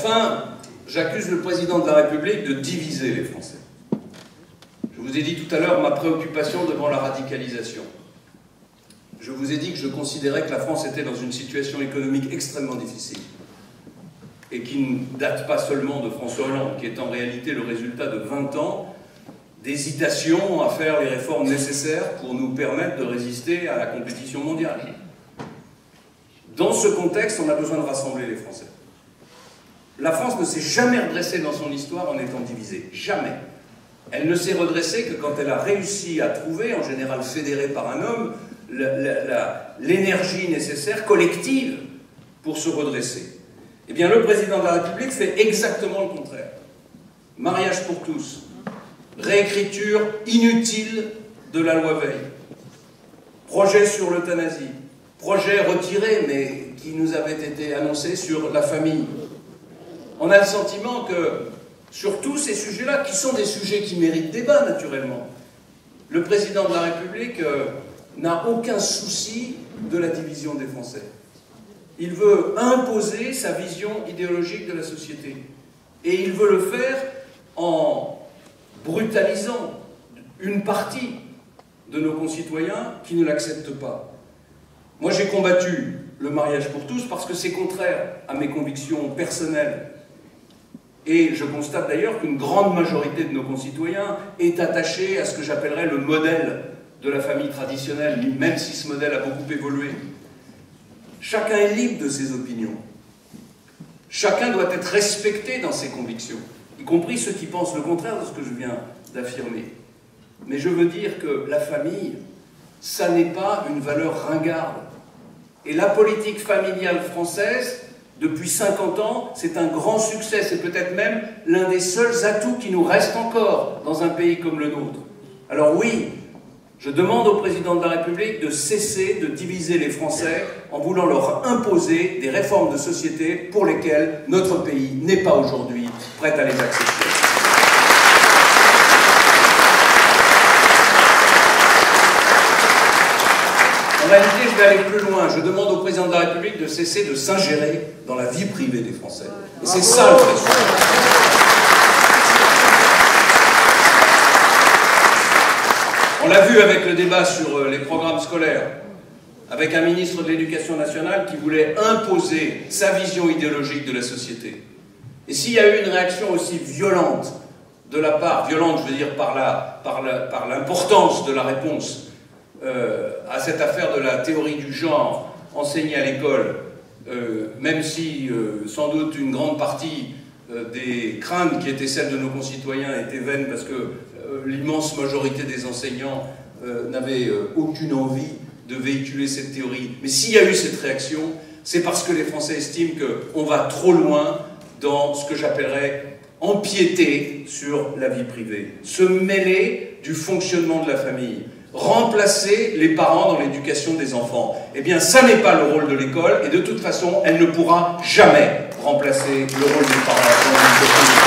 Enfin, j'accuse le président de la République de diviser les Français. Je vous ai dit tout à l'heure ma préoccupation devant la radicalisation. Je vous ai dit que je considérais que la France était dans une situation économique extrêmement difficile et qui ne date pas seulement de François Hollande, qui est en réalité le résultat de 20 ans d'hésitation à faire les réformes nécessaires pour nous permettre de résister à la compétition mondiale. Dans ce contexte, on a besoin de rassembler les Français. La France ne s'est jamais redressée dans son histoire en étant divisée. Jamais. Elle ne s'est redressée que quand elle a réussi à trouver, en général fédérée par un homme, l'énergie nécessaire, collective, pour se redresser. Eh bien, le président de la République fait exactement le contraire. Mariage pour tous. Réécriture inutile de la loi Veil. Projet sur l'euthanasie. Projet retiré, mais qui nous avait été annoncé sur la famille. On a le sentiment que, sur tous ces sujets-là, qui sont des sujets qui méritent débat, naturellement, le président de la République n'a aucun souci de la division des Français. Il veut imposer sa vision idéologique de la société. Et il veut le faire en brutalisant une partie de nos concitoyens qui ne l'acceptent pas. Moi, j'ai combattu le mariage pour tous parce que c'est contraire à mes convictions personnelles. Et je constate d'ailleurs qu'une grande majorité de nos concitoyens est attachée à ce que j'appellerais le modèle de la famille traditionnelle, même si ce modèle a beaucoup évolué. Chacun est libre de ses opinions. Chacun doit être respecté dans ses convictions, y compris ceux qui pensent le contraire de ce que je viens d'affirmer. Mais je veux dire que la famille, ça n'est pas une valeur ringarde. Et la politique familiale française, depuis 50 ans, c'est un grand succès. C'est peut-être même l'un des seuls atouts qui nous reste encore dans un pays comme le nôtre. Alors oui, je demande au président de la République de cesser de diviser les Français en voulant leur imposer des réformes de société pour lesquelles notre pays n'est pas aujourd'hui prêt à les accepter. En réalité, je vais aller plus loin. Je demande au président de la République de cesser de s'ingérer dans la vie privée des Français. Et c'est ça le vrai sujet. On l'a vu avec le débat sur les programmes scolaires, avec un ministre de l'Éducation nationale qui voulait imposer sa vision idéologique de la société. Et s'il y a eu une réaction aussi violente de la part, violente je veux dire par l'importance de la réponse, à cette affaire de la théorie du genre enseignée à l'école, même si sans doute une grande partie des craintes qui étaient celles de nos concitoyens étaient vaines parce que l'immense majorité des enseignants n'avaient aucune envie de véhiculer cette théorie. Mais s'il y a eu cette réaction, c'est parce que les Français estiment qu'on va trop loin dans ce que j'appellerais empiéter sur la vie privée, se mêler du fonctionnement de la famille, remplacer les parents dans l'éducation des enfants. Eh bien, ça n'est pas le rôle de l'école, et de toute façon, elle ne pourra jamais remplacer le rôle des parents dans l'éducation des enfants.